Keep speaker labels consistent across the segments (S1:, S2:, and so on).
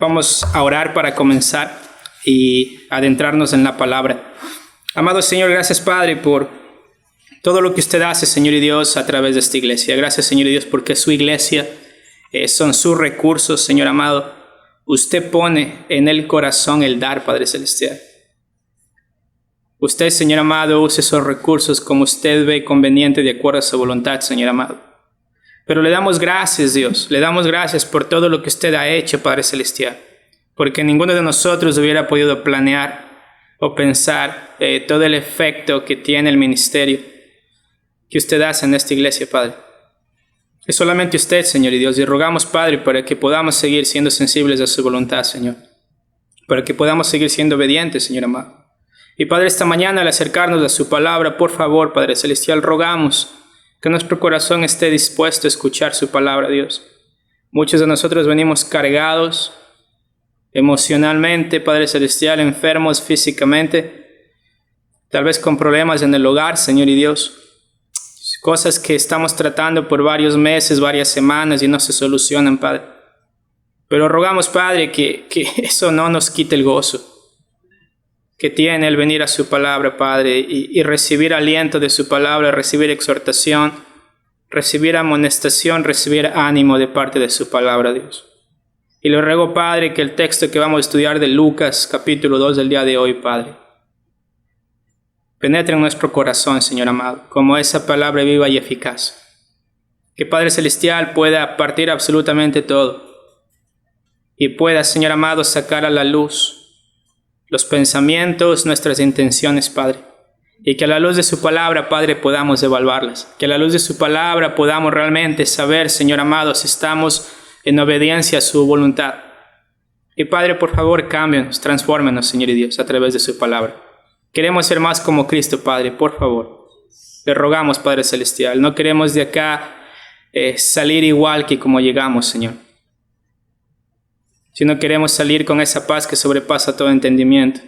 S1: Vamos a orar para comenzar y adentrarnos en la palabra. Amado Señor, gracias Padre por todo lo que usted hace, Señor y Dios, a través de esta iglesia. Gracias, Señor y Dios, porque su iglesia son sus recursos, Señor amado. Usted pone en el corazón el dar, Padre Celestial. Usted, Señor amado, use esos recursos como usted ve conveniente de acuerdo a su voluntad, Señor amado. Pero le damos gracias, Dios. Le damos gracias por todo lo que usted ha hecho, Padre Celestial. Porque ninguno de nosotros hubiera podido planear o pensar todo el efecto que tiene el ministerio que usted hace en esta iglesia, Padre. Es solamente usted, Señor y Dios. Y rogamos, Padre, para que podamos seguir siendo sensibles a su voluntad, Señor. Para que podamos seguir siendo obedientes, Señor amado. Y Padre, esta mañana al acercarnos a su palabra, por favor, Padre Celestial, rogamos que nuestro corazón esté dispuesto a escuchar su palabra, Dios. Muchos de nosotros venimos cargados emocionalmente, Padre Celestial, enfermos físicamente, tal vez con problemas en el hogar, Señor y Dios. Cosas que estamos tratando por varios meses, varias semanas y no se solucionan, Padre. Pero rogamos, Padre, que eso no nos quite el gozo que tiene el venir a su palabra, Padre, y recibir aliento de su palabra, recibir exhortación, recibir amonestación, recibir ánimo de parte de su palabra, Dios. Y le ruego, Padre, que el texto que vamos a estudiar de Lucas, capítulo 2 del día de hoy, Padre, penetre en nuestro corazón, Señor amado, como esa palabra viva y eficaz. Que Padre Celestial pueda partir absolutamente todo y pueda, Señor amado, sacar a la luz los pensamientos, nuestras intenciones, Padre. Y que a la luz de su palabra, Padre, podamos evaluarlas. Que a la luz de su palabra podamos realmente saber, Señor amado, si estamos en obediencia a su voluntad. Y Padre, por favor, cámbianos, transfórmenos, Señor y Dios, a través de su palabra. Queremos ser más como Cristo, Padre, por favor. Le rogamos, Padre Celestial. No queremos de acá salir igual que como llegamos, Señor. Si no queremos salir con esa paz que sobrepasa todo entendimiento,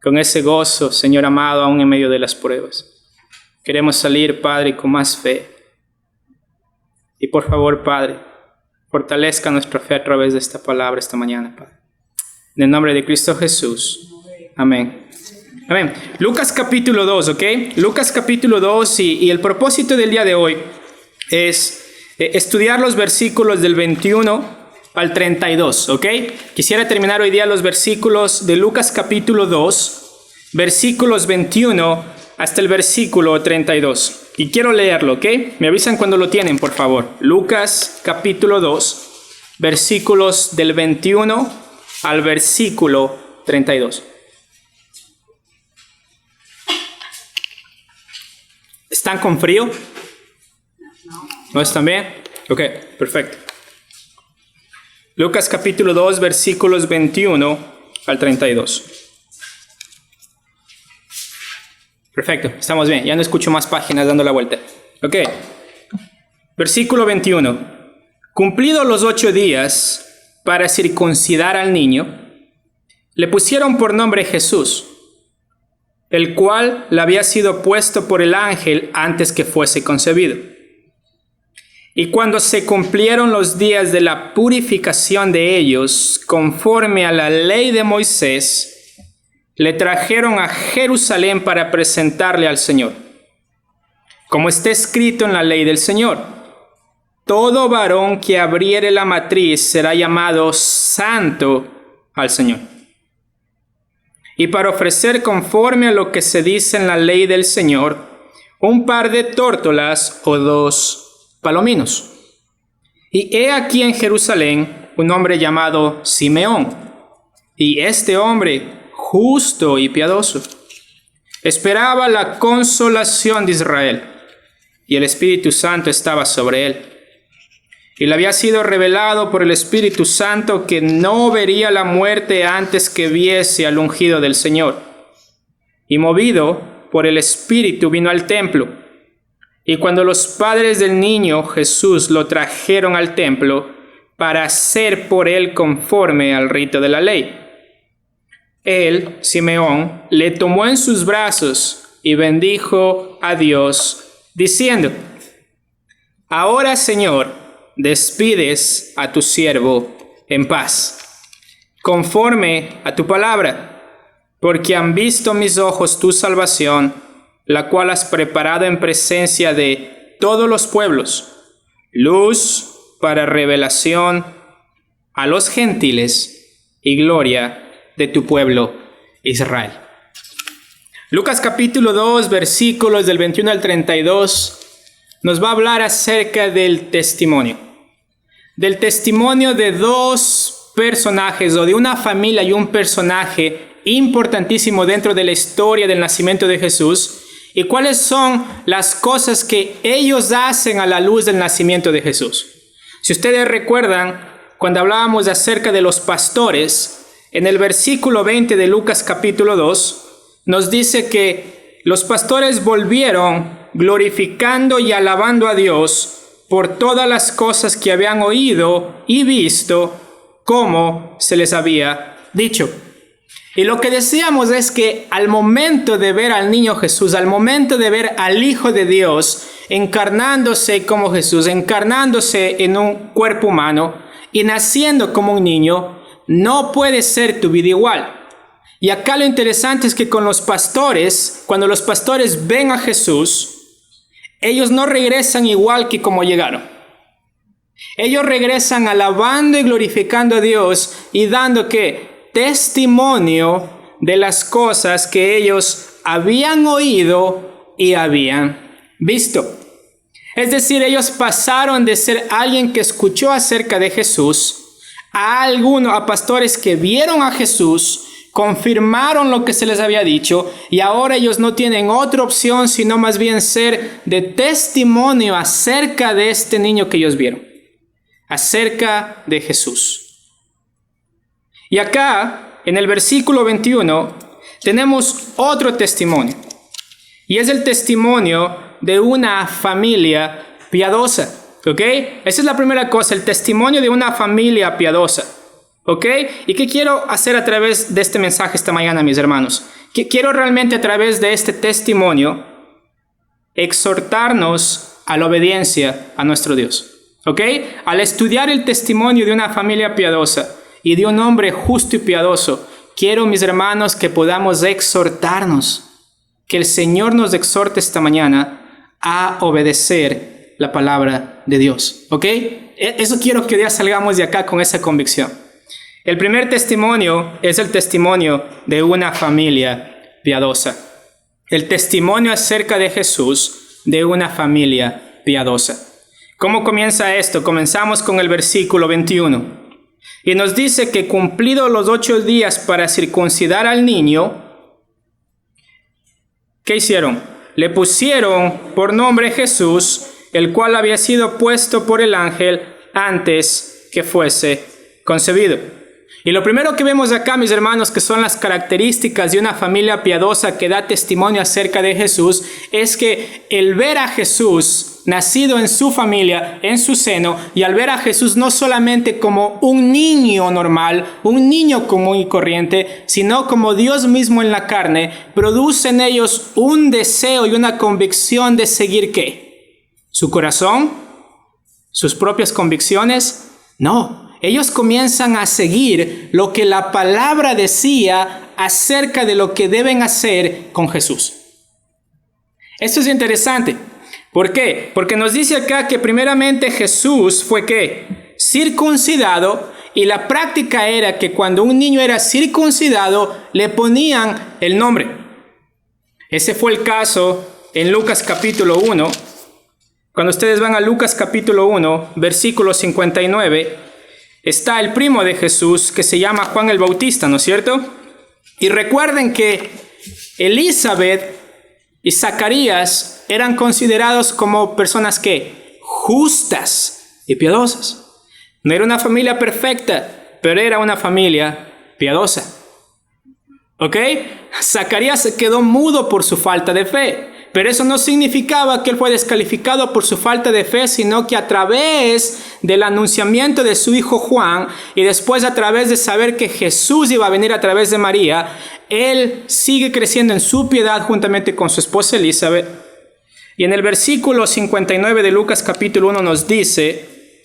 S1: con ese gozo, Señor amado, aún en medio de las pruebas. Queremos salir, Padre, con más fe. Y por favor, Padre, fortalezca nuestra fe a través de esta palabra esta mañana, Padre. En el nombre de Cristo Jesús. Amén. Amén. Lucas capítulo 2, ¿ok? Lucas capítulo 2 y el propósito del día de hoy es estudiar los versículos del 21 al 32, ¿ok? Quisiera terminar hoy día los versículos de Lucas capítulo 2, versículos 21 hasta el versículo 32. Y quiero leerlo, ¿ok? Me avisan cuando lo tienen, por favor. Lucas capítulo 2, versículos del 21 al versículo 32. ¿Están con frío? ¿No están bien? Ok, perfecto. Lucas capítulo 2, versículos 21 al 32. Perfecto, estamos bien. Ya no escucho más páginas dando la vuelta. Ok. Versículo 21. Cumplidos los 8 días para circuncidar al niño, le pusieron por nombre Jesús, el cual le había sido puesto por el ángel antes que fuese concebido. Y cuando se cumplieron los días de la purificación de ellos, conforme a la ley de Moisés, le trajeron a Jerusalén para presentarle al Señor. Como está escrito en la ley del Señor, todo varón que abriere la matriz será llamado santo al Señor. Y para ofrecer conforme a lo que se dice en la ley del Señor, un par de tórtolas o 2 palominos. Y he aquí en Jerusalén un hombre llamado Simeón, y este hombre, justo y piadoso, esperaba la consolación de Israel, y el Espíritu Santo estaba sobre él. Y le había sido revelado por el Espíritu Santo que no vería la muerte antes que viese al ungido del Señor. Y movido por el Espíritu vino al templo. Y cuando los padres del niño Jesús lo trajeron al templo para hacer por él conforme al rito de la ley, él, Simeón, le tomó en sus brazos y bendijo a Dios, diciendo: Ahora, Señor, despides a tu siervo en paz, conforme a tu palabra, porque han visto mis ojos tu salvación, la cual has preparado en presencia de todos los pueblos, luz para revelación a los gentiles y gloria de tu pueblo Israel. Lucas capítulo 2, versículos del 21 al 32, nos va a hablar acerca del testimonio de dos personajes, o de una familia y un personaje importantísimo dentro de la historia del nacimiento de Jesús, y cuáles son las cosas que ellos hacen a la luz del nacimiento de Jesús. Si ustedes recuerdan, cuando hablábamos acerca de los pastores, en el versículo 20 de Lucas capítulo 2, nos dice que los pastores volvieron glorificando y alabando a Dios por todas las cosas que habían oído y visto, como se les había dicho. Y lo que decíamos es que al momento de ver al niño Jesús, al momento de ver al Hijo de Dios encarnándose como Jesús, encarnándose en un cuerpo humano y naciendo como un niño, no puede ser tu vida igual. Y acá lo interesante es que con los pastores, cuando los pastores ven a Jesús, ellos no regresan igual que como llegaron. Ellos regresan alabando y glorificando a Dios y dando ¿qué? Testimonio de las cosas que ellos habían oído y habían visto. Es decir, ellos pasaron de ser alguien que escuchó acerca de Jesús a pastores que vieron a Jesús, confirmaron lo que se les había dicho, y ahora ellos no tienen otra opción sino más bien ser de testimonio acerca de este niño que ellos vieron, acerca de Jesús. Y acá, en el versículo 21, tenemos otro testimonio, y es el testimonio de una familia piadosa. ¿Ok? Esa es la primera cosa, el testimonio de una familia piadosa. ¿Ok? ¿Y qué quiero hacer a través de este mensaje esta mañana, mis hermanos? Quiero realmente a través de este testimonio exhortarnos a la obediencia a nuestro Dios. ¿Ok? Al estudiar el testimonio de una familia piadosa y de un hombre justo y piadoso, quiero, mis hermanos, que podamos exhortarnos, que el Señor nos exhorte esta mañana a obedecer la palabra de Dios, ¿ok? Eso quiero que hoy día salgamos de acá con esa convicción. El primer testimonio es el testimonio de una familia piadosa. El testimonio acerca de Jesús de una familia piadosa. ¿Cómo comienza esto? Comenzamos con el versículo 21. Y nos dice que cumplidos los 8 días para circuncidar al niño, ¿qué hicieron? Le pusieron por nombre Jesús, el cual había sido puesto por el ángel antes que fuese concebido. Y lo primero que vemos acá, mis hermanos, que son las características de una familia piadosa que da testimonio acerca de Jesús, es que el ver a Jesús nacido en su familia, en su seno, y al ver a Jesús no solamente como un niño normal, un niño común y corriente, sino como Dios mismo en la carne, produce en ellos un deseo y una convicción de seguir ¿qué? ¿Su corazón? ¿Sus propias convicciones? No, ellos comienzan a seguir lo que la palabra decía acerca de lo que deben hacer con Jesús. Esto es interesante. ¿Por qué? Porque nos dice acá que primeramente Jesús fue ¿qué? Circuncidado, y la práctica era que cuando un niño era circuncidado le ponían el nombre. Ese fue el caso en Lucas capítulo 1. Cuando ustedes van a Lucas capítulo 1, versículo 59, está el primo de Jesús que se llama Juan el Bautista, ¿no es cierto? Y recuerden que Elizabeth y Zacarías eran considerados como personas que justas y piadosas. No era una familia perfecta, pero era una familia piadosa. ¿Ok? Zacarías se quedó mudo por su falta de fe. Pero eso no significaba que él fue descalificado por su falta de fe, sino que a través del anunciamiento de su hijo Juan y después a través de saber que Jesús iba a venir a través de María, él sigue creciendo en su piedad juntamente con su esposa Elizabeth. Y en el versículo 59 de Lucas capítulo 1 nos dice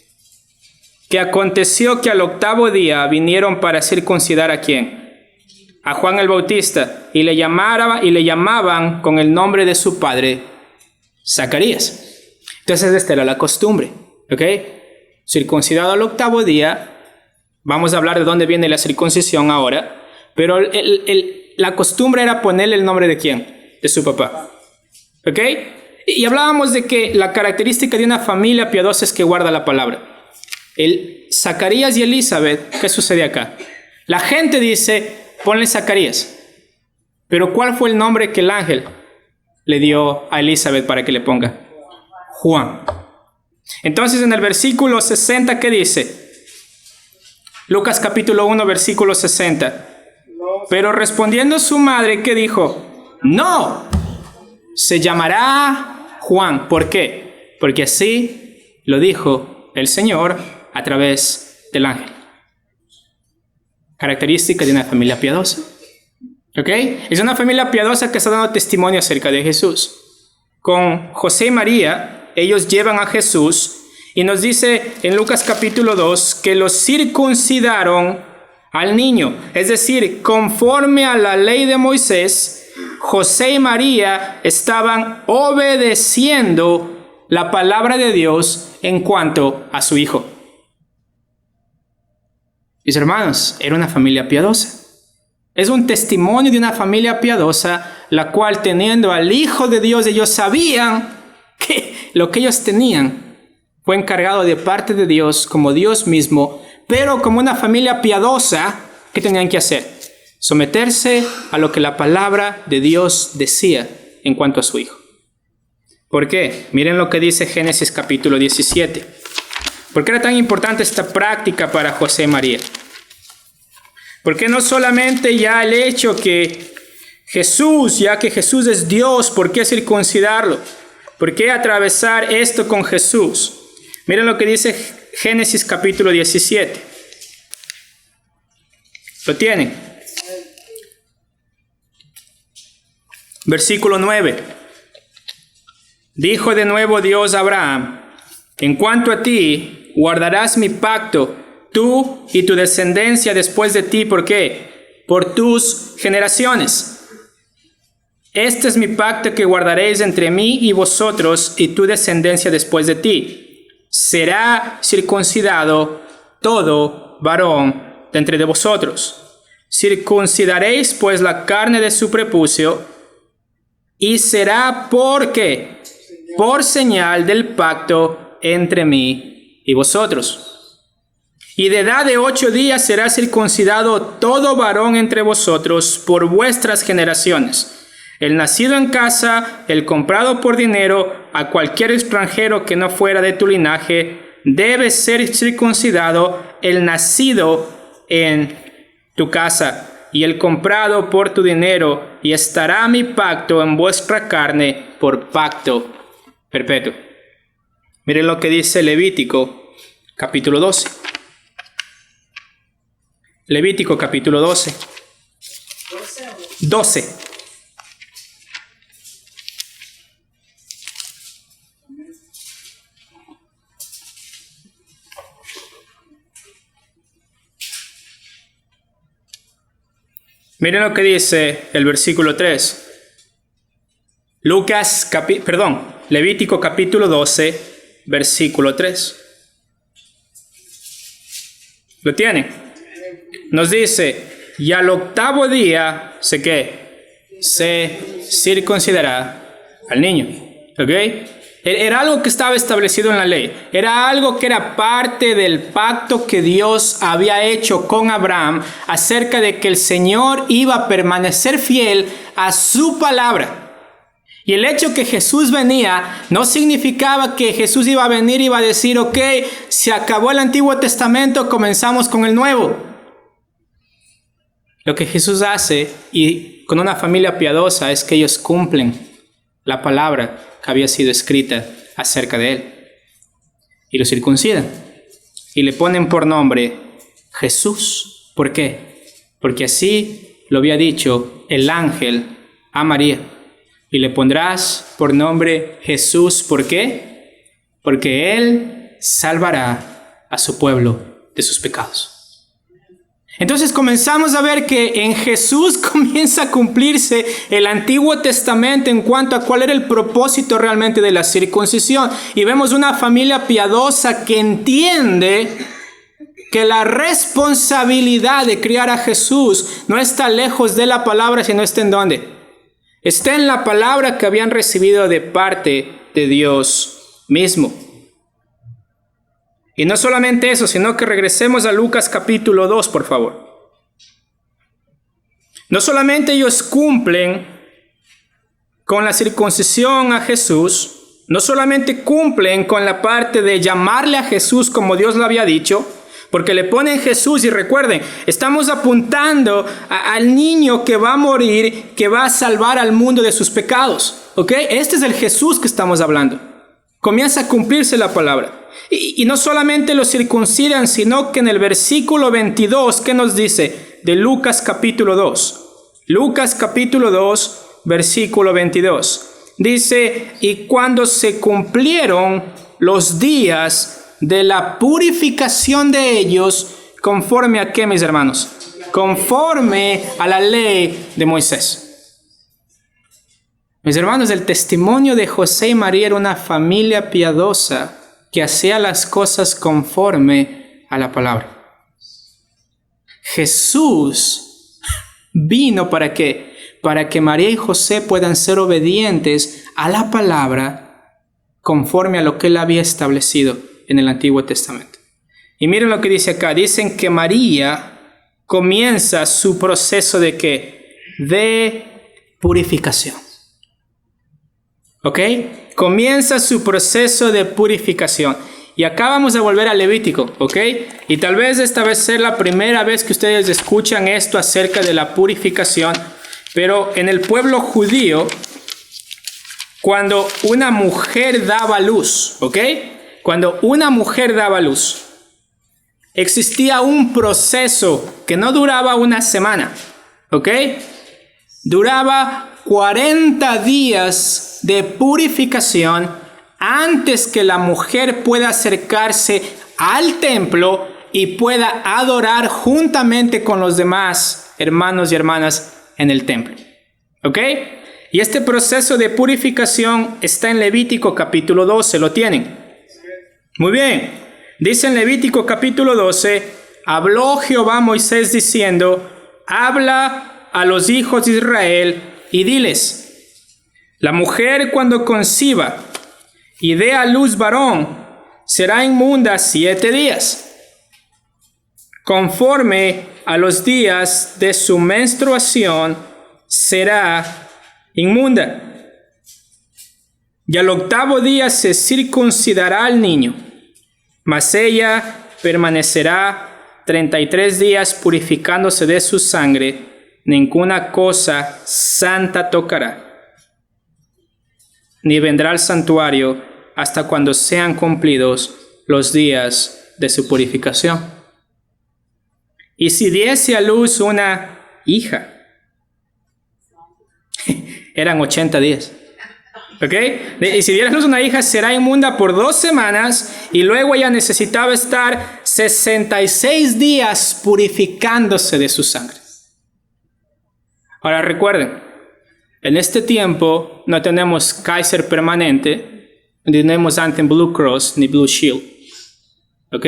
S1: que aconteció que al 8º día vinieron para circuncidar ¿a quién? A Juan el Bautista, y le llamaban con el nombre de su padre Zacarías. Entonces esta era la costumbre, ¿ok? Circuncidado al 8º día. Vamos a hablar de dónde viene la circuncisión ahora, pero la costumbre era ponerle el nombre ¿de quién? De su papá, ¿ok? Y hablábamos de que la característica de una familia piadosa es que guarda la palabra. Zacarías y Elizabeth, ¿qué sucede acá? La gente dice, ponle Zacarías, pero ¿cuál fue el nombre que el ángel le dio a Elizabeth para que le ponga? Juan. Entonces en el versículo 60, ¿qué dice? Lucas capítulo 1, versículo 60. Pero respondiendo su madre, ¿qué dijo? No, se llamará Juan. ¿Por qué? Porque así lo dijo el Señor a través del ángel. Característica de una familia piadosa. ¿Ok? Es una familia piadosa que está dando testimonio acerca de Jesús. Con José y María, ellos llevan a Jesús. Y nos dice en Lucas capítulo 2 que los circuncidaron al niño. Es decir, conforme a la ley de Moisés, José y María estaban obedeciendo la palabra de Dios en cuanto a su hijo. Mis hermanos, era una familia piadosa. Es un testimonio de una familia piadosa, la cual teniendo al Hijo de Dios, ellos sabían que lo que ellos tenían fue encargado de parte de Dios como Dios mismo, pero como una familia piadosa, ¿qué tenían que hacer? Someterse a lo que la palabra de Dios decía en cuanto a su Hijo. ¿Por qué? Miren lo que dice Génesis capítulo 17. ¿Por qué era tan importante esta práctica para José y María? Porque no solamente ya el hecho que Jesús, ya que Jesús es Dios, ¿por qué circuncidarlo? ¿Por qué atravesar esto con Jesús? Miren lo que dice Génesis capítulo 17. ¿Lo tienen? Versículo 9. Dijo de nuevo Dios a Abraham: en cuanto a ti, guardarás mi pacto, tú y tu descendencia después de ti. ¿Por qué? Por tus generaciones. Este es mi pacto que guardaréis entre mí y vosotros y tu descendencia después de ti. Será circuncidado todo varón de entre de vosotros. Circuncidaréis pues la carne de su prepucio, y será ¿por qué? Por señal del pacto entre mí y vosotros. Y de edad de 8 días será circuncidado todo varón entre vosotros por vuestras generaciones. El nacido en casa, el comprado por dinero, a cualquier extranjero que no fuera de tu linaje, debe ser circuncidado el nacido en tu casa y el comprado por tu dinero, y estará mi pacto en vuestra carne por pacto perpetuo. Miren lo que dice Levítico capítulo 12. Levítico capítulo 12. 12. Miren lo que dice el versículo 3. Levítico capítulo 12, versículo 3. ¿Lo tienen? Nos dice: y al 8º día, se circuncidará al niño. ¿Ok? Era algo que estaba establecido en la ley. Era algo que era parte del pacto que Dios había hecho con Abraham acerca de que el Señor iba a permanecer fiel a su palabra. Y el hecho que Jesús venía no significaba que Jesús iba a venir y iba a decir: ok, se acabó el Antiguo Testamento, comenzamos con el Nuevo. Lo que Jesús hace, y con una familia piadosa, es que ellos cumplen la palabra que había sido escrita acerca de él. Y lo circuncidan. Y le ponen por nombre Jesús. ¿Por qué? Porque así lo había dicho el ángel a María. Y le pondrás por nombre Jesús. ¿Por qué? Porque él salvará a su pueblo de sus pecados. Entonces comenzamos a ver que en Jesús comienza a cumplirse el Antiguo Testamento en cuanto a cuál era el propósito realmente de la circuncisión. Y vemos una familia piadosa que entiende que la responsabilidad de criar a Jesús no está lejos de la palabra, sino está en ¿dónde? Está en la palabra que habían recibido de parte de Dios mismo. Y no solamente eso, sino que regresemos a Lucas capítulo 2, por favor. No solamente ellos cumplen con la circuncisión a Jesús, no solamente cumplen con la parte de llamarle a Jesús como Dios lo había dicho, porque le ponen Jesús y recuerden, estamos apuntando al niño que va a morir, que va a salvar al mundo de sus pecados. ¿Ok? Este es el Jesús que estamos hablando. Comienza a cumplirse la palabra. Y no solamente lo circuncidan, sino que en el versículo 22, ¿qué nos dice? De Lucas capítulo 2. Lucas capítulo 2, versículo 22. Dice, y cuando se cumplieron los días de la purificación de ellos, ¿conforme a qué, mis hermanos? Conforme a la ley de Moisés. Mis hermanos, el testimonio de José y María era una familia piadosa que hacía las cosas conforme a la palabra. Jesús vino ¿para qué? Para que María y José puedan ser obedientes a la palabra conforme a lo que él había establecido en el Antiguo Testamento. Y miren lo que dice acá. Dicen que María comienza su proceso ¿de qué? De purificación. ¿Ok? Comienza su proceso de purificación. Y acá vamos a volver a Levítico, ¿ok? Y tal vez esta vez sea la primera vez que ustedes escuchan esto acerca de la purificación. Pero en el pueblo judío, cuando una mujer daba luz, ¿ok? Cuando una mujer daba luz, existía un proceso que no duraba una semana, ¿ok? Duraba 40 días de purificación antes que la mujer pueda acercarse al templo y pueda adorar juntamente con los demás hermanos y hermanas en el templo. ¿Ok? Y este proceso de purificación está en Levítico capítulo 12. ¿Lo tienen? Muy bien. Dice en Levítico capítulo 12, habló Jehová a Moisés diciendo, habla a los hijos de Israel y diles, la mujer cuando conciba y dé a luz varón, será inmunda 7 días, conforme a los días de su menstruación será inmunda. Y al 8º día se circuncidará al niño, mas ella permanecerá 33 días purificándose de su sangre, ninguna cosa santa tocará, ni vendrá al santuario hasta cuando sean cumplidos los días de su purificación. Y si diese a luz una hija, eran 80 días. ¿Ok? Y si diera a luz una hija, será inmunda por 2 semanas y luego ella necesitaba estar 66 días purificándose de su sangre. Ahora recuerden, en este tiempo no tenemos Kaiser permanente, no tenemos Anthem Blue Cross ni Blue Shield. ¿Ok?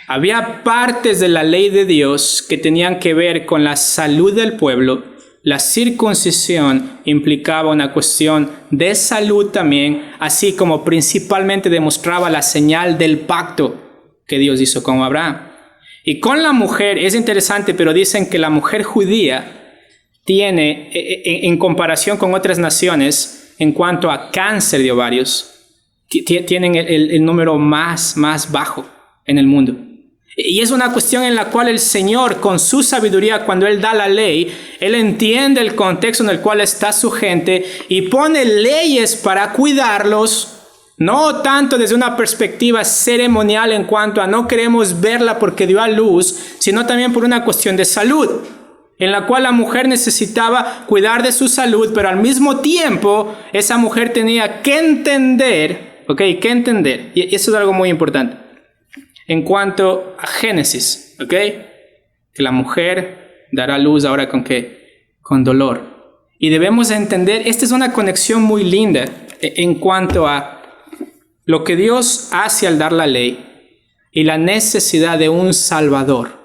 S1: Había partes de la ley de Dios que tenían que ver con la salud del pueblo. La circuncisión implicaba una cuestión de salud también, así como principalmente demostraba la señal del pacto que Dios hizo con Abraham. Y con la mujer, es interesante, pero dicen que la mujer judía tiene, en comparación con otras naciones, en cuanto a cáncer de ovarios, tienen el número más bajo en el mundo. Y es una cuestión en la cual el Señor, con su sabiduría, cuando Él da la ley, Él entiende el contexto en el cual está su gente y pone leyes para cuidarlos, no tanto desde una perspectiva ceremonial en cuanto a no queremos verla porque dio a luz, sino también por una cuestión de salud, en la cual la mujer necesitaba cuidar de su salud, pero al mismo tiempo esa mujer tenía que entender, y eso es algo muy importante. en cuanto a Génesis, ¿ok? Que la mujer dará luz ahora con ¿qué? Con dolor. Y debemos entender, esta es una conexión muy linda en cuanto a lo que Dios hace al dar la ley y la necesidad de un Salvador.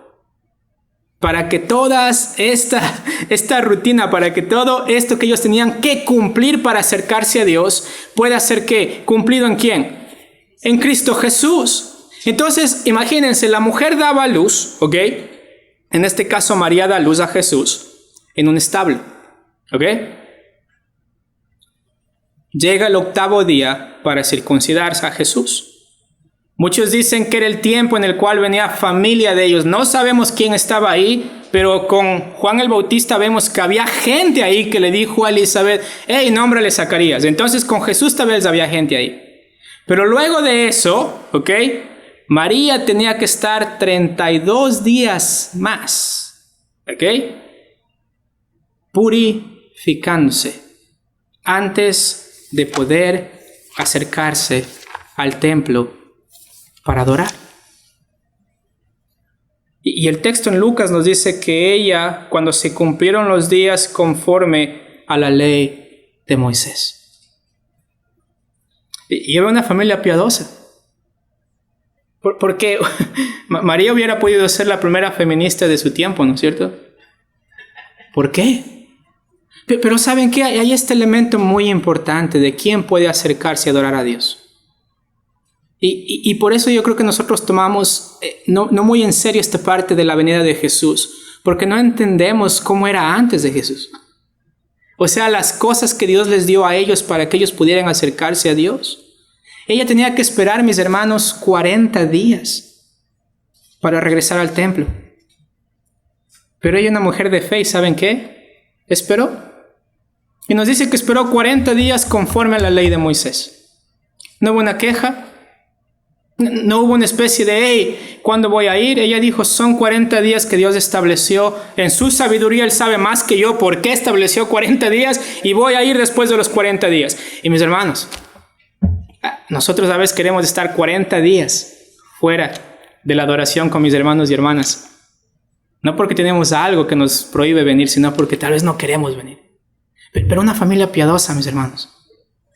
S1: Para que toda esta rutina, para que todo esto que ellos tenían que cumplir para acercarse a Dios, pueda ser ¿qué? ¿Cumplido en quién? En Cristo Jesús. Entonces, imagínense, la mujer daba luz, ¿ok? En este caso, María da luz a Jesús en un establo, ¿ok? Llega el 8º día para circuncidarse a Jesús. Muchos dicen que era el tiempo en el cual venía familia de ellos. No sabemos quién estaba ahí, pero con Juan el Bautista vemos que había gente ahí que le dijo a Elizabeth, hey, nómbrale Zacarías. Entonces con Jesús tal vez había gente ahí. Pero luego de eso, ¿ok? María tenía que estar 32 días más, ¿ok? Purificándose antes de poder acercarse al templo para adorar. Y el texto en Lucas nos dice que ella, cuando se cumplieron los días conforme a la ley de Moisés. Y era una familia piadosa. Porque María hubiera podido ser la primera feminista de su tiempo, ¿no es cierto? ¿Por qué? Pero ¿saben qué? Hay este elemento muy importante de quién puede acercarse a adorar a Dios. Y por eso yo creo que nosotros tomamos no muy en serio esta parte de la venida de Jesús, porque no entendemos cómo era antes de Jesús. O sea, las cosas que Dios les dio a ellos para que ellos pudieran acercarse a Dios. Ella tenía que esperar, mis hermanos, 40 días para regresar al templo. Pero ella, una mujer de fe, ¿y saben qué? Esperó. Y nos dice que esperó 40 días conforme a la ley de Moisés. No hubo una queja. No hubo una especie de, hey, ¿cuándo voy a ir? Ella dijo, son 40 días que Dios estableció. En su sabiduría Él sabe más que yo por qué estableció 40 días y voy a ir después de los 40 días. Y mis hermanos, nosotros a veces queremos estar 40 días fuera de la adoración con mis hermanos y hermanas. No porque tenemos algo que nos prohíbe venir, sino porque tal vez no queremos venir. Pero una familia piadosa, mis hermanos,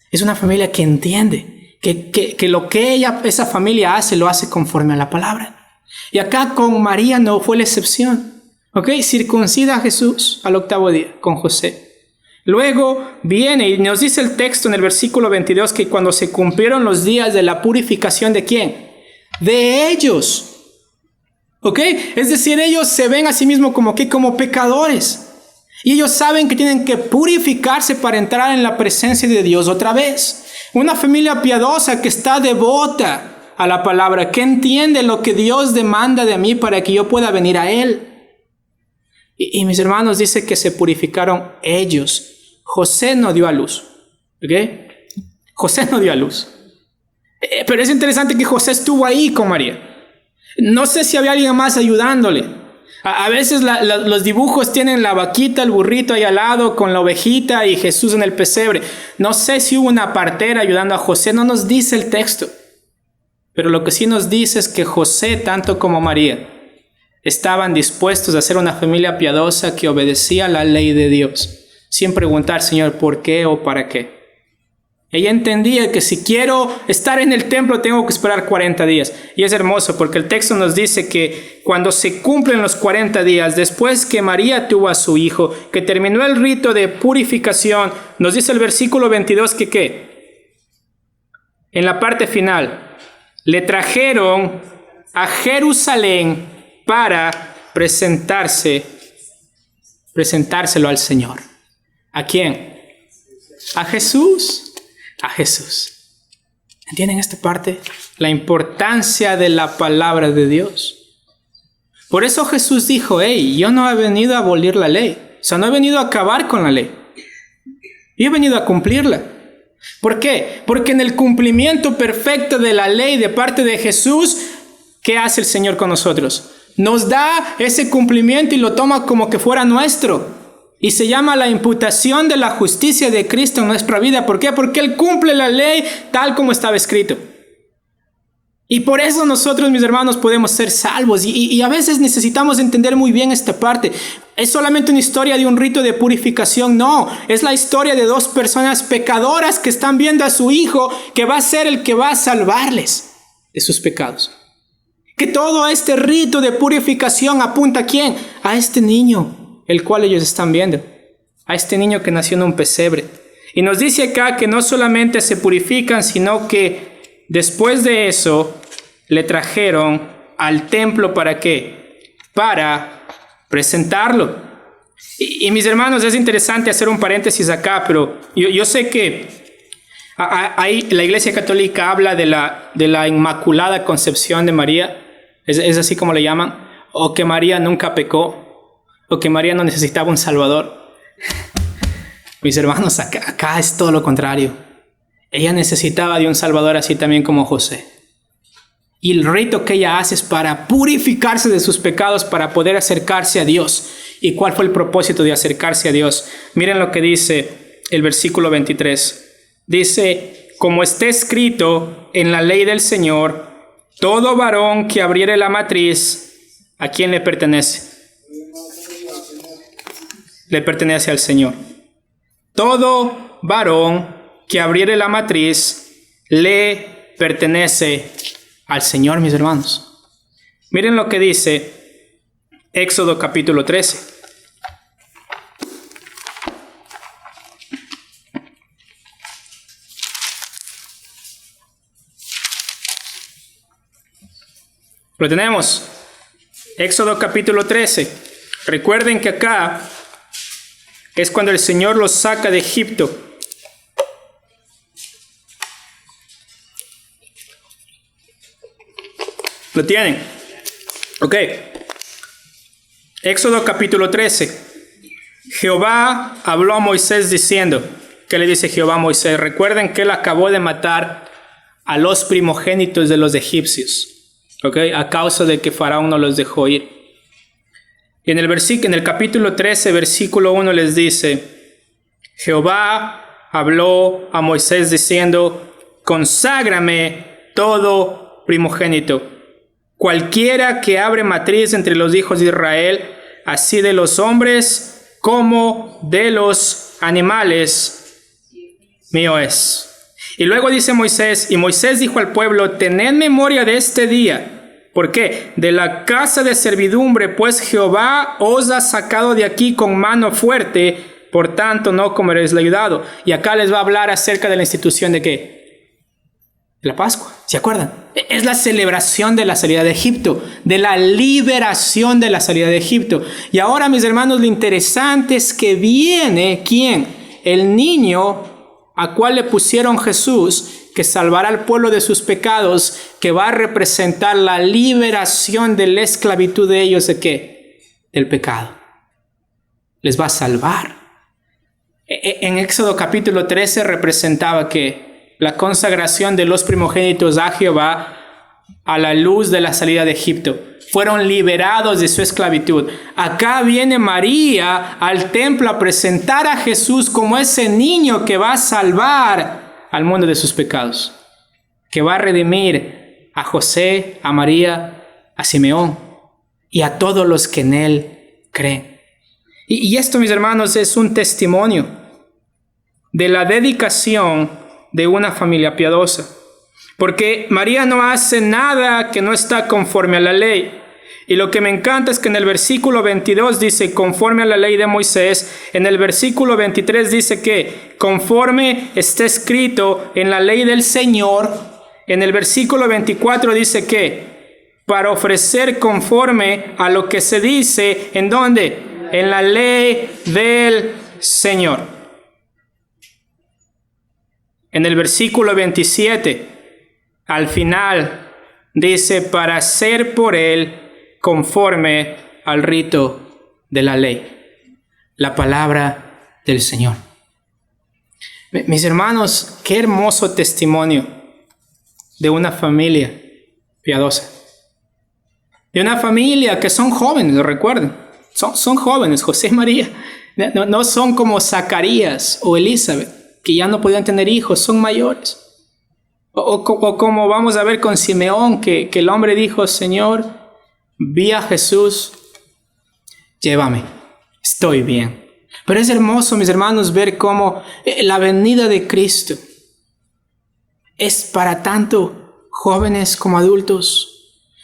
S1: es una familia que entiende que lo que esa familia hace, lo hace conforme a la palabra. Y acá con María no fue la excepción. ¿Ok? Circuncida a Jesús al 8º día con José. Luego viene y nos dice el texto en el versículo 22 que cuando se cumplieron los días de la purificación, ¿de quién? De ellos. ¿Ok? Es decir, ellos se ven a sí mismos como pecadores. Y ellos saben que tienen que purificarse para entrar en la presencia de Dios otra vez. Una familia piadosa que está devota a la palabra, que entiende lo que Dios demanda de mí para que yo pueda venir a Él. Y mis hermanos, dice que se purificaron ellos. José no dio a luz. ¿Ok? José no dio a luz. Pero es interesante que José estuvo ahí con María. No sé si había alguien más ayudándole. A veces los dibujos tienen la vaquita, el burrito ahí al lado con la ovejita y Jesús en el pesebre. No sé si hubo una partera ayudando a José, no nos dice el texto. Pero lo que sí nos dice es que José, tanto como María, estaban dispuestos a ser una familia piadosa que obedecía la ley de Dios, sin preguntar, Señor, ¿por qué o para qué? Ella entendía que si quiero estar en el templo tengo que esperar 40 días. Y es hermoso porque el texto nos dice que cuando se cumplen los 40 días, después que María tuvo a su hijo, que terminó el rito de purificación, nos dice el versículo 22 que ¿qué? En la parte final, le trajeron a Jerusalén para presentárselo al Señor. ¿A quién? A Jesús. A Jesús. ¿Entienden esta parte? La importancia de la palabra de Dios. Por eso Jesús dijo, hey, yo no he venido a abolir la ley. O sea, no he venido a acabar con la ley. Yo he venido a cumplirla. ¿Por qué? Porque en el cumplimiento perfecto de la ley de parte de Jesús, ¿qué hace el Señor con nosotros? Nos da ese cumplimiento y lo toma como que fuera nuestro. Y se llama la imputación de la justicia de Cristo en nuestra vida. ¿Por qué? Porque Él cumple la ley tal como estaba escrito. Y por eso nosotros, mis hermanos, podemos ser salvos. Y a veces necesitamos entender muy bien esta parte. Es solamente una historia de un rito de purificación. No, es la historia de dos personas pecadoras que están viendo a su hijo que va a ser el que va a salvarles de sus pecados. Que todo este rito de purificación apunta ¿a quién? A este niño, el cual ellos están viendo. A este niño que nació en un pesebre. Y nos dice acá que no solamente se purifican, sino que después de eso le trajeron al templo. ¿Para qué? Para presentarlo. Y mis hermanos, es interesante hacer un paréntesis acá, pero yo sé que ahí la Iglesia Católica habla de la Inmaculada Concepción de María. Es así como le llaman. O que María nunca pecó. O que María no necesitaba un Salvador. Mis hermanos, acá es todo lo contrario. Ella necesitaba de un Salvador así también como José. Y el rito que ella hace es para purificarse de sus pecados, para poder acercarse a Dios. ¿Y cuál fue el propósito de acercarse a Dios? Miren lo que dice el versículo 23. Dice, como está escrito en la ley del Señor, todo varón que abriere la matriz, ¿a quién le pertenece? Le pertenece al Señor. Todo varón que abriere la matriz le pertenece al Señor, mis hermanos. Miren lo que dice Éxodo capítulo 13. Lo tenemos. Éxodo capítulo 13. Recuerden que acá es cuando el Señor los saca de Egipto. ¿Lo tienen? Ok. Éxodo capítulo 13. Jehová habló a Moisés diciendo, ¿qué le dice Jehová a Moisés? Recuerden que él acabó de matar a los primogénitos de los egipcios. Ok, a causa de que Faraón no los dejó ir. Y en el capítulo 13, versículo 1 les dice, Jehová habló a Moisés diciendo, conságrame todo primogénito, cualquiera que abre matriz entre los hijos de Israel, así de los hombres como de los animales, mío es. Y luego dice Moisés, y Moisés dijo al pueblo, tened memoria de este día. ¿Por qué? De la casa de servidumbre, pues Jehová os ha sacado de aquí con mano fuerte, por tanto no comeréis ayudado. Y acá les va a hablar acerca de la institución de ¿qué? La Pascua, ¿se acuerdan? Es la celebración de la salida de Egipto, de la liberación de la salida de Egipto. Y ahora, mis hermanos, lo interesante es que viene, ¿quién? El niño a cual le pusieron Jesús, que salvará al pueblo de sus pecados, que va a representar la liberación de la esclavitud de ellos, ¿de qué? Del pecado. Les va a salvar. En Éxodo capítulo 13 representaba que la consagración de los primogénitos a Jehová a la luz de la salida de Egipto. Fueron liberados de su esclavitud. Acá viene María al templo a presentar a Jesús como ese niño que va a salvar al mundo de sus pecados, que va a redimir a José, a María, a Simeón y a todos los que en él creen. Y esto, mis hermanos, es un testimonio de la dedicación de una familia piadosa, porque María no hace nada que no está conforme a la ley. Y lo que me encanta es que en el versículo 22 dice conforme a la ley de Moisés. En el versículo 23 dice que conforme está escrito en la ley del Señor. En el versículo 24 dice que para ofrecer conforme a lo que se dice, ¿en dónde? En la ley del Señor. En el versículo 27, al final, dice para hacer por él conforme al rito de la ley, la palabra del Señor. Mis hermanos, qué hermoso testimonio de una familia piadosa. De una familia que son jóvenes, recuerden. Son jóvenes, José y María. No son como Zacarías o Elizabeth, que ya no podían tener hijos, son mayores. O como vamos a ver con Simeón, que el hombre dijo, Señor, vi a Jesús, llévame, estoy bien. Pero es hermoso, mis hermanos, ver cómo la venida de Cristo es para tanto jóvenes como adultos.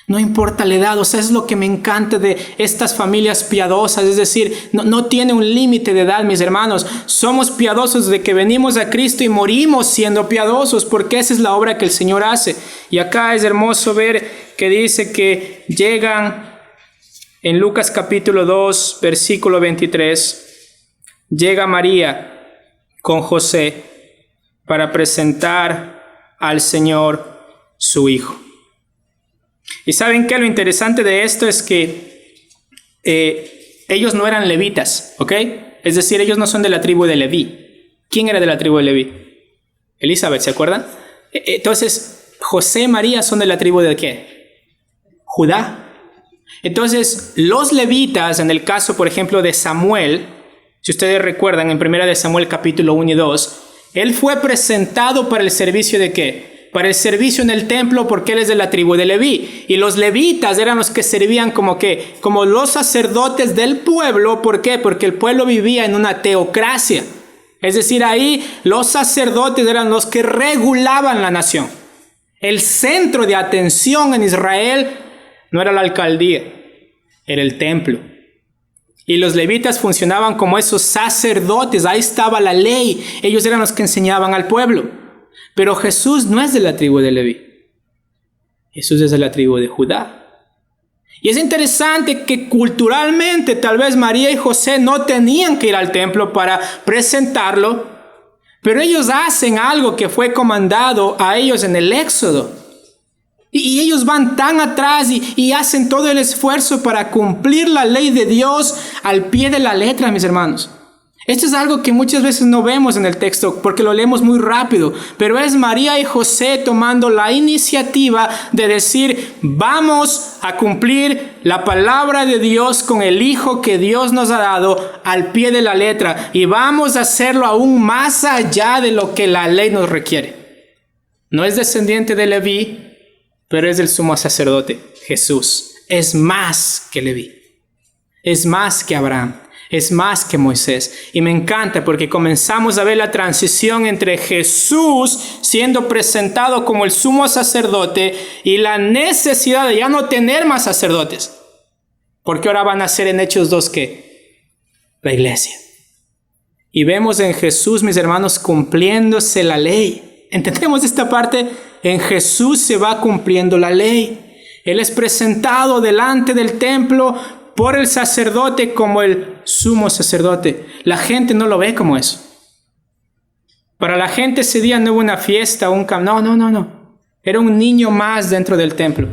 S1: No importa la edad, o sea, es lo que me encanta de estas familias piadosas, es decir, no tiene un límite de edad, mis hermanos. Somos piadosos desde que venimos a Cristo y morimos siendo piadosos, porque esa es la obra que el Señor hace. Y acá es hermoso ver que dice que llegan, en Lucas capítulo 2, versículo 23, llega María con José para presentar al Señor su Hijo. Y ¿saben qué? Lo interesante de esto es que ellos no eran levitas, ¿ok? Es decir, ellos no son de la tribu de Leví. ¿Quién era de la tribu de Leví? Elizabeth, ¿se acuerdan? Entonces, José y María son de la tribu de ¿qué? Judá. Entonces, los levitas, en el caso, por ejemplo, de Samuel, si ustedes recuerdan, en 1 de Samuel capítulo 1 y 2, él fue presentado para el servicio de ¿qué? Para el servicio en el templo, porque él es de la tribu de Leví. Y los levitas eran los que servían como los sacerdotes del pueblo. ¿Por qué? Porque el pueblo vivía en una teocracia. Es decir, ahí los sacerdotes eran los que regulaban la nación. El centro de atención en Israel no era la alcaldía, era el templo. Y los levitas funcionaban como esos sacerdotes. Ahí estaba la ley. Ellos eran los que enseñaban al pueblo. Pero Jesús no es de la tribu de Leví. Jesús es de la tribu de Judá. Y es interesante que culturalmente tal vez María y José no tenían que ir al templo para presentarlo, pero ellos hacen algo que fue comandado a ellos en el Éxodo. Y ellos van tan atrás y hacen todo el esfuerzo para cumplir la ley de Dios al pie de la letra, mis hermanos. Esto es algo que muchas veces no vemos en el texto porque lo leemos muy rápido, pero es María y José tomando la iniciativa de decir, vamos a cumplir la palabra de Dios con el Hijo que Dios nos ha dado al pie de la letra, y vamos a hacerlo aún más allá de lo que la ley nos requiere. No es descendiente de Leví, pero es del sumo sacerdote, Jesús. Es más que Leví, es más que Abraham. Es más que Moisés. Y me encanta porque comenzamos a ver la transición entre Jesús siendo presentado como el sumo sacerdote y la necesidad de ya no tener más sacerdotes. Porque ahora van a ser en Hechos 2 ¿qué? La iglesia. Y vemos en Jesús, mis hermanos, cumpliéndose la ley. ¿Entendemos esta parte? En Jesús se va cumpliendo la ley. Él es presentado delante del templo por el sacerdote como el sumo sacerdote. La gente no lo ve como eso. Para la gente ese día no hubo una fiesta, no. Era un niño más dentro del templo.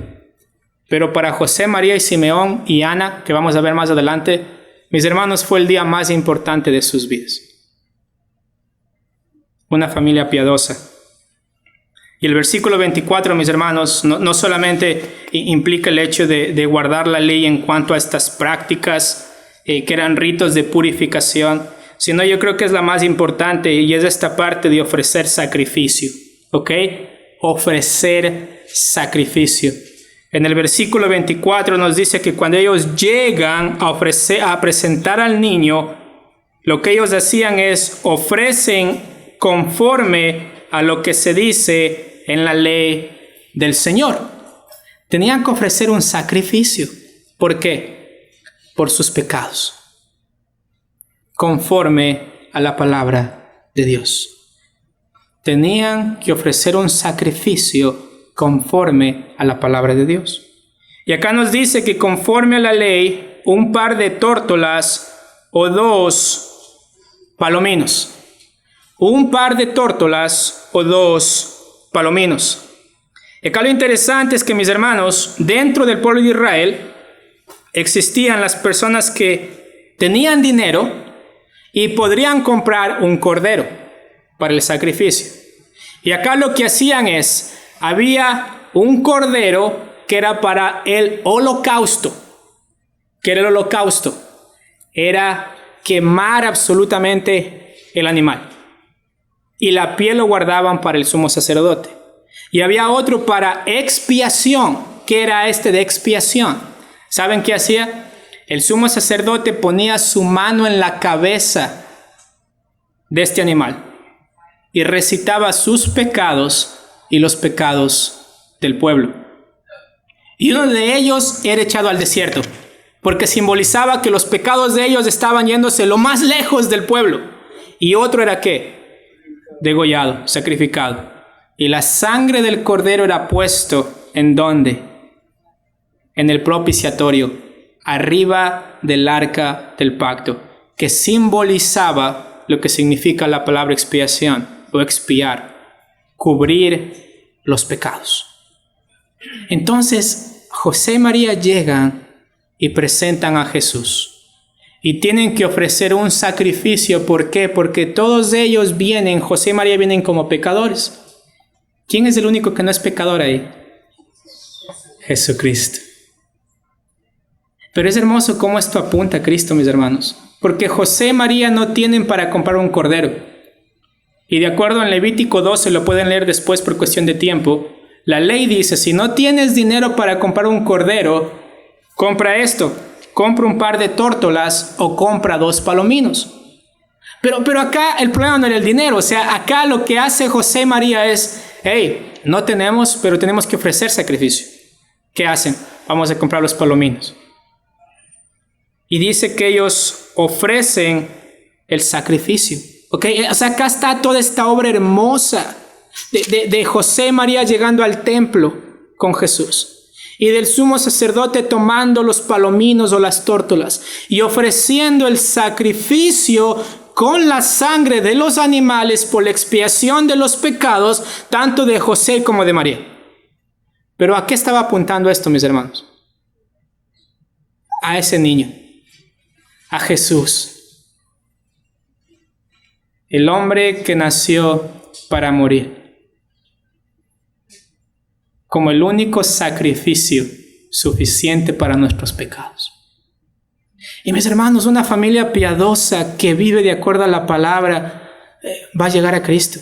S1: Pero para José, María y Simeón y Ana, que vamos a ver más adelante, mis hermanos, fue el día más importante de sus vidas. Una familia piadosa. Y el versículo 24, mis hermanos, no solamente implica el hecho de guardar la ley en cuanto a estas prácticas que eran ritos de purificación, sino yo creo que es la más importante, y es esta parte de ofrecer sacrificio. ¿Ok? Ofrecer sacrificio. En el versículo 24 nos dice que cuando ellos llegan a presentar al niño, lo que ellos hacían es ofrecen conforme a lo que se dice en la ley del Señor. Tenían que ofrecer un sacrificio. ¿Por qué? Por sus pecados. Conforme a la palabra de Dios. Tenían que ofrecer un sacrificio conforme a la palabra de Dios. Y acá nos dice que conforme a la ley, un par de tórtolas o 2 palominos. Un par de tórtolas o 2 palominos. Y acá lo interesante es que, mis hermanos, dentro del pueblo de Israel existían las personas que tenían dinero y podrían comprar un cordero para el sacrificio. Y acá lo que hacían es, había un cordero que era para el holocausto. ¿Qué era el holocausto? Era quemar absolutamente el animal. Y la piel lo guardaban para el sumo sacerdote. Y había otro para expiación. ¿Qué era este de expiación? ¿Saben qué hacía? El sumo sacerdote ponía su mano en la cabeza de este animal y recitaba sus pecados y los pecados del pueblo. Y uno de ellos era echado al desierto, porque simbolizaba que los pecados de ellos estaban yéndose lo más lejos del pueblo. Y otro era ¿qué? Degollado, sacrificado. Y la sangre del cordero era puesto ¿en dónde? En el propiciatorio, arriba del arca del pacto, que simbolizaba lo que significa la palabra expiación o expiar, cubrir los pecados. Entonces, José y María llegan y presentan a Jesús y tienen que ofrecer un sacrificio. ¿Por qué? Porque todos ellos vienen, José y María vienen como pecadores. ¿Quién es el único que no es pecador ahí? Jesucristo. Pero es hermoso cómo esto apunta a Cristo, mis hermanos, porque José y María no tienen para comprar un cordero. Y de acuerdo en Levítico 12, lo pueden leer después por cuestión de tiempo, la ley dice, si no tienes dinero para comprar un cordero, compra esto, compra un par de tórtolas o compra 2 palominos. Pero acá el problema no era el dinero, o sea, acá lo que hace José y María es, hey, no tenemos, pero tenemos que ofrecer sacrificio. ¿Qué hacen? Vamos a comprar los palominos. Y dice que ellos ofrecen el sacrificio. ¿Okay? O sea, acá está toda esta obra hermosa de José y María llegando al templo con Jesús. Y del sumo sacerdote tomando los palominos o las tórtolas y ofreciendo el sacrificio con la sangre de los animales por la expiación de los pecados, tanto de José como de María. Pero ¿a qué estaba apuntando esto, mis hermanos? A ese niño. A Jesús, el hombre que nació para morir, como el único sacrificio suficiente para nuestros pecados. Y mis hermanos, una familia piadosa que vive de acuerdo a la palabra va a llegar a Cristo.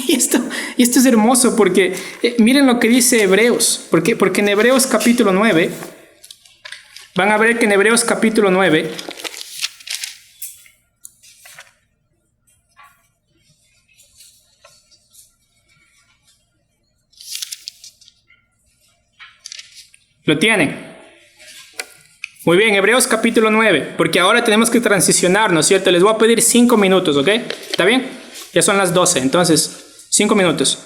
S1: Y esto es hermoso porque miren lo que dice Hebreos, porque en Hebreos capítulo 9, van a ver que en Hebreos capítulo 9, ¿lo tienen? Muy bien, Hebreos capítulo 9, porque ahora tenemos que transicionar, ¿no es cierto? Les voy a pedir 5 minutos, ¿ok? ¿Está bien? Ya son las 12, entonces 5 minutos.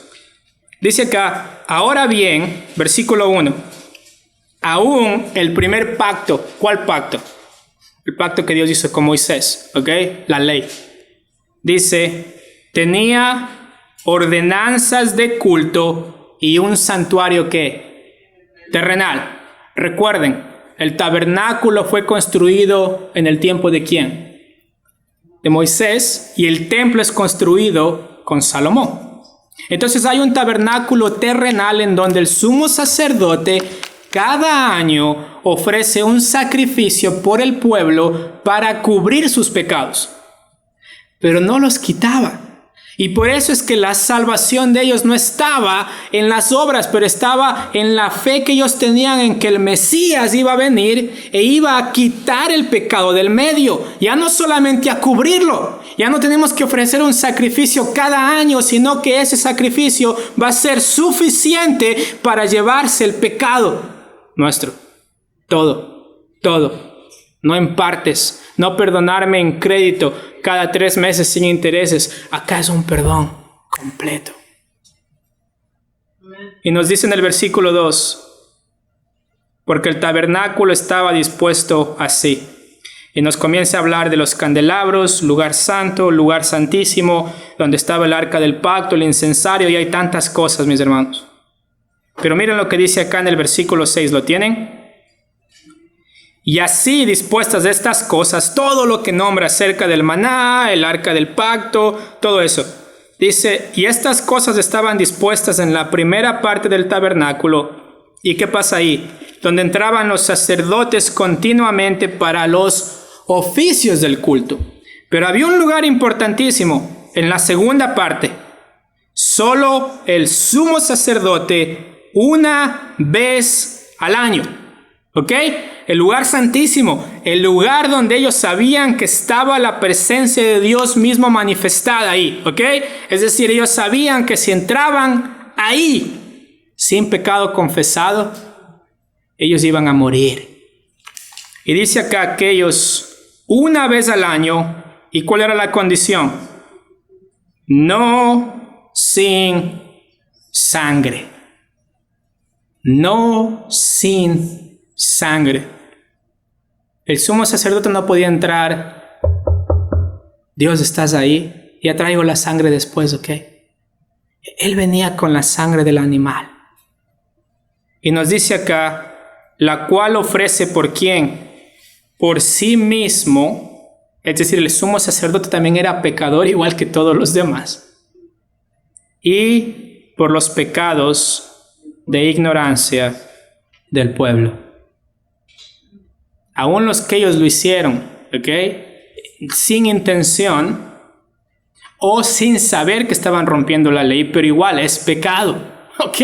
S1: Dice acá, ahora bien, versículo 1, aún el primer pacto, ¿cuál pacto? El pacto que Dios hizo con Moisés, ¿ok? La ley. Dice, tenía ordenanzas de culto y un santuario ¿qué? Terrenal. Recuerden, el tabernáculo fue construido en el tiempo ¿de quién? De Moisés, y el templo es construido con Salomón. Entonces hay un tabernáculo terrenal en donde el sumo sacerdote cada año ofrece un sacrificio por el pueblo para cubrir sus pecados, pero no los quitaba. Y por eso es que la salvación de ellos no estaba en las obras, pero estaba en la fe que ellos tenían en que el Mesías iba a venir e iba a quitar el pecado del medio, ya no solamente a cubrirlo. Ya no tenemos que ofrecer un sacrificio cada año, sino que ese sacrificio va a ser suficiente para llevarse el pecado nuestro. Todo. No en partes, no perdonarme en crédito cada 3 meses sin intereses. Acá es un perdón completo. Y nos dice en el versículo 2, porque el tabernáculo estaba dispuesto así. Y nos comienza a hablar de los candelabros, lugar santo, lugar santísimo, donde estaba el arca del pacto, el incensario, y hay tantas cosas, mis hermanos. Pero miren lo que dice acá en el versículo 6, ¿lo tienen? Y así dispuestas estas cosas, todo lo que nombra acerca del maná, el arca del pacto, todo eso. Dice, y estas cosas estaban dispuestas en la primera parte del tabernáculo. ¿Y qué pasa ahí? Donde entraban los sacerdotes continuamente para los oficios del culto. Pero había un lugar importantísimo en la segunda parte, solo el sumo sacerdote una vez al año. ¿Ok? El lugar santísimo, el lugar donde ellos sabían que estaba la presencia de Dios mismo manifestada ahí. ¿Ok? Es decir, ellos sabían que si entraban ahí sin pecado confesado, ellos iban a morir. Y dice acá que ellos una vez al año, ¿y cuál era la condición? No sin sangre. No sin sangre. El sumo sacerdote no podía entrar. Dios, ¿estás ahí? Ya traigo la sangre después, ¿ok? Él venía con la sangre del animal. Y nos dice acá, la cual ofrece ¿por quién? Por sí mismo. Es decir, el sumo sacerdote también era pecador igual que todos los demás. Y por los pecados de ignorancia del pueblo. Aún los que ellos lo hicieron, ¿ok? Sin intención o sin saber que estaban rompiendo la ley, pero igual es pecado, ¿ok?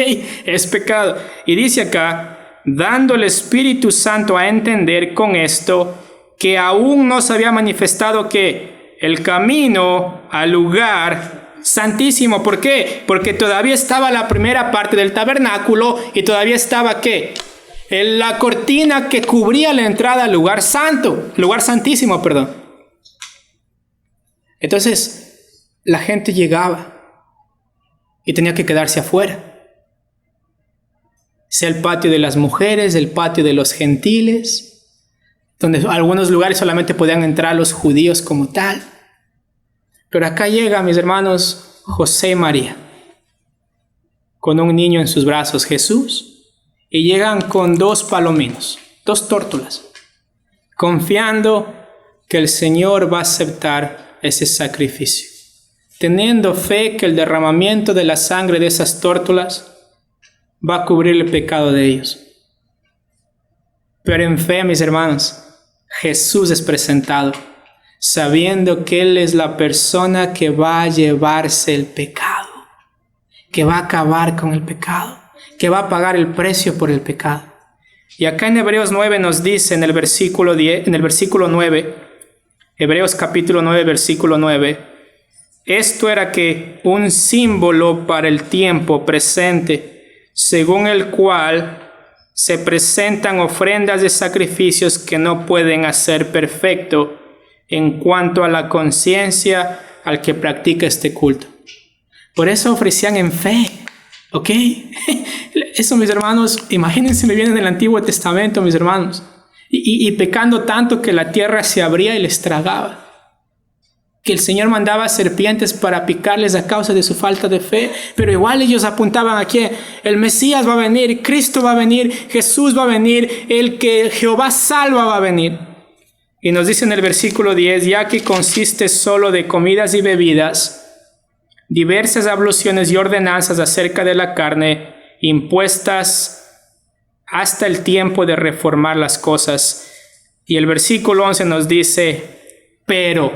S1: Es pecado. Y dice acá, dando el Espíritu Santo a entender con esto que aún no se había manifestado que el camino al lugar santísimo. ¿Por qué? Porque todavía estaba la primera parte del tabernáculo y todavía estaba ¿qué? La cortina que cubría la entrada al lugar santo, lugar santísimo, perdón. Entonces, la gente llegaba y tenía que quedarse afuera. Sea el patio de las mujeres, el patio de los gentiles, donde en algunos lugares solamente podían entrar los judíos como tal. Pero acá llega, mis hermanos, José y María, con un niño en sus brazos, Jesús. Y llegan con 2 palominos, 2 tórtolas, confiando que el Señor va a aceptar ese sacrificio, teniendo fe que el derramamiento de la sangre de esas tórtolas va a cubrir el pecado de ellos. Pero en fe, mis hermanos, Jesús es presentado, sabiendo que Él es la persona que va a llevarse el pecado, que va a acabar con el pecado, que va a pagar el precio por el pecado. Y acá en Hebreos 9 nos dice en el versículo 9, Hebreos capítulo 9, versículo 9, esto era que un símbolo para el tiempo presente, según el cual se presentan ofrendas de sacrificios que no pueden hacer perfecto en cuanto a la conciencia al que practica este culto. Por eso ofrecían en fe. ¿Ok? Eso, mis hermanos, imagínense, me viene en el Antiguo Testamento, mis hermanos, y pecando tanto que la tierra se abría y les tragaba, que el Señor mandaba serpientes para picarles a causa de su falta de fe, pero igual ellos apuntaban a que el Mesías va a venir, Cristo va a venir, Jesús va a venir, el que Jehová salva va a venir. Y nos dice en el versículo 10, ya que consiste solo de comidas y bebidas, diversas abluciones y ordenanzas acerca de la carne, impuestas hasta el tiempo de reformar las cosas. Y el versículo 11 nos dice, pero,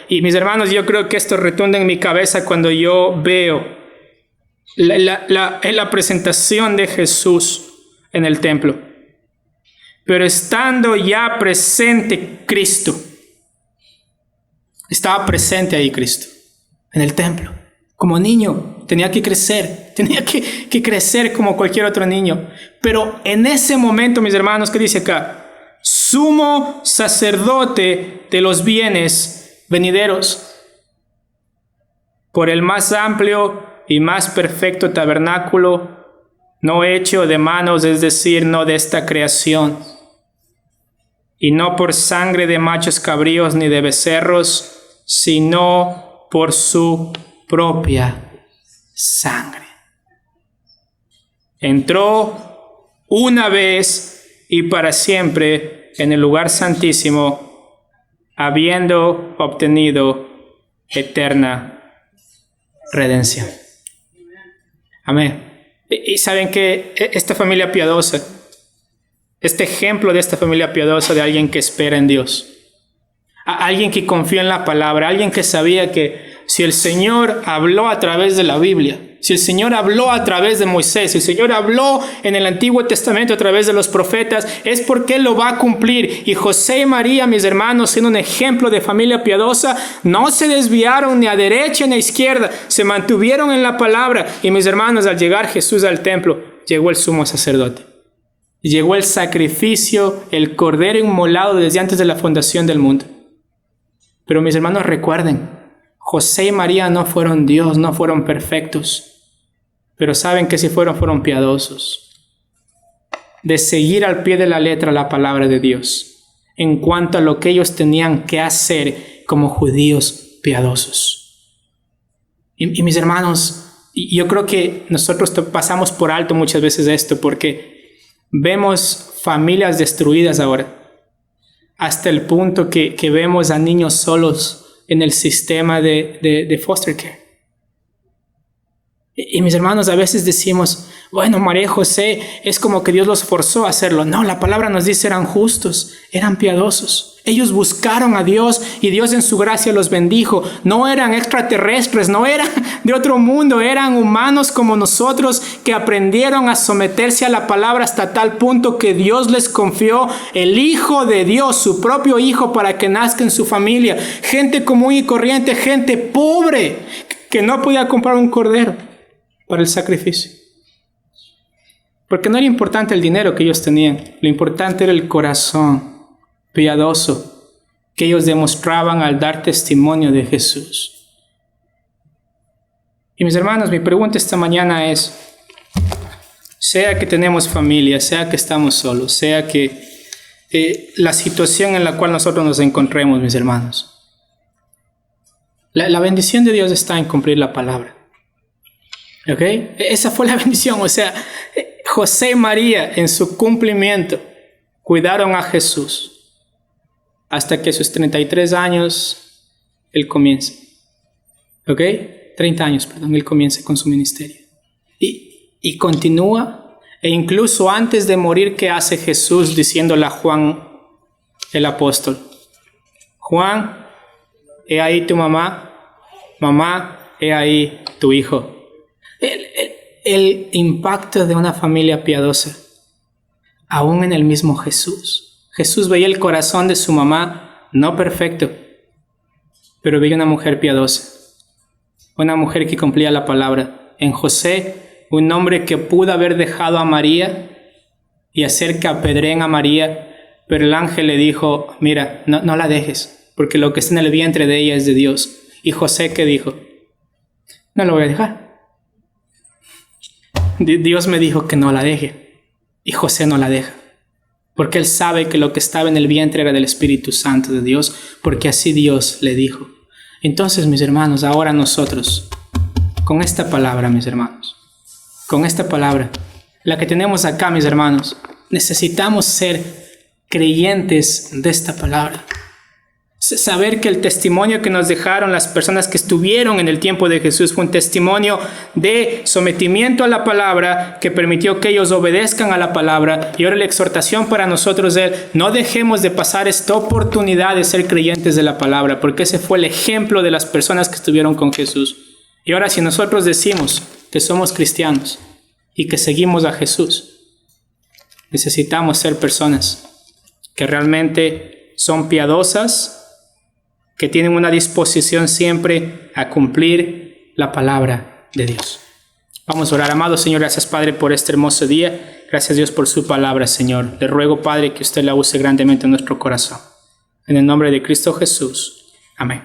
S1: y mis hermanos, yo creo que esto retumba en mi cabeza cuando yo veo la presentación de Jesús en el templo. Pero estando ya presente Cristo, estaba presente ahí Cristo, en el templo, como niño, tenía que crecer como cualquier otro niño. Pero en ese momento, mis hermanos, ¿qué dice acá? Sumo sacerdote de los bienes venideros, por el más amplio y más perfecto tabernáculo, no hecho de manos, es decir, no de esta creación, y no por sangre de machos cabríos ni de becerros, sino por su propia sangre. Entró una vez y para siempre en el lugar santísimo, habiendo obtenido eterna redención. Amén. Y saben que esta familia piadosa, este ejemplo de esta familia piadosa, de alguien que espera en Dios, a alguien que confía en la palabra, alguien que sabía que si el Señor habló a través de la Biblia, si el Señor habló a través de Moisés, si el Señor habló en el Antiguo Testamento a través de los profetas, es porque Él lo va a cumplir. Y José y María, mis hermanos, siendo un ejemplo de familia piadosa, no se desviaron ni a derecha ni a izquierda, se mantuvieron en la palabra. Y mis hermanos, al llegar Jesús al templo, llegó el sumo sacerdote. Llegó el sacrificio, el cordero inmolado desde antes de la fundación del mundo. Pero mis hermanos, recuerden, José y María no fueron Dios, no fueron perfectos, pero saben que si fueron piadosos, de seguir al pie de la letra la palabra de Dios, en cuanto a lo que ellos tenían que hacer como judíos piadosos. Y mis hermanos, yo creo que nosotros pasamos por alto muchas veces esto, porque vemos familias destruidas ahora, hasta el punto que vemos a niños solos en el sistema de foster care. Y mis hermanos, a veces decimos, bueno, María y José, es como que Dios los forzó a hacerlo. No, la palabra nos dice eran justos, eran piadosos. Ellos buscaron a Dios y Dios en su gracia los bendijo. No eran extraterrestres, no eran de otro mundo, eran humanos como nosotros que aprendieron a someterse a la palabra hasta tal punto que Dios les confió el Hijo de Dios, su propio Hijo, para que nazca en su familia. Gente común y corriente, gente pobre que no podía comprar un cordero para el sacrificio. Porque no era importante el dinero que ellos tenían, lo importante era el corazón piadoso que ellos demostraban al dar testimonio de Jesús. Y mis hermanos, mi pregunta esta mañana es, sea que tenemos familia, sea que estamos solos, sea que la situación en la cual nosotros nos encontremos, mis hermanos, la bendición de Dios está en cumplir la palabra. ¿Ok? Esa fue la bendición. O sea, José y María en su cumplimiento cuidaron a Jesús hasta que a sus 33 años Él comienza. ¿Ok? 30 años, perdón, Él comienza con su ministerio. Y continúa. E incluso antes de morir, ¿qué hace Jesús diciéndole a Juan el apóstol? Juan, he ahí tu mamá. Mamá, he ahí tu hijo. El impacto de una familia piadosa, aún en el mismo Jesús. Jesús veía el corazón de su mamá, no perfecto, pero veía una mujer piadosa, una mujer que cumplía la palabra. En José, un hombre que pudo haber dejado a María y hacer que apedreen a María, pero el ángel le dijo, mira, no la dejes, porque lo que está en el vientre de ella es de Dios. Y José, ¿qué dijo? No lo voy a dejar. Dios me dijo que no la deje, y José no la deja, porque él sabe que lo que estaba en el vientre era del Espíritu Santo de Dios, porque así Dios le dijo. Entonces, mis hermanos, ahora nosotros, con esta palabra, mis hermanos, con esta palabra, la que tenemos acá, mis hermanos, necesitamos ser creyentes de esta palabra. Saber que el testimonio que nos dejaron las personas que estuvieron en el tiempo de Jesús fue un testimonio de sometimiento a la palabra que permitió que ellos obedezcan a la palabra. Y ahora la exhortación para nosotros es, no dejemos de pasar esta oportunidad de ser creyentes de la palabra, porque ese fue el ejemplo de las personas que estuvieron con Jesús. Y ahora si nosotros decimos que somos cristianos y que seguimos a Jesús, necesitamos ser personas que realmente son piadosas, que tienen una disposición siempre a cumplir la palabra de Dios. Vamos a orar. Amado Señor, gracias Padre por este hermoso día. Gracias Dios por su palabra, Señor. Le ruego, Padre, que usted la use grandemente en nuestro corazón. En el nombre de Cristo Jesús. Amén.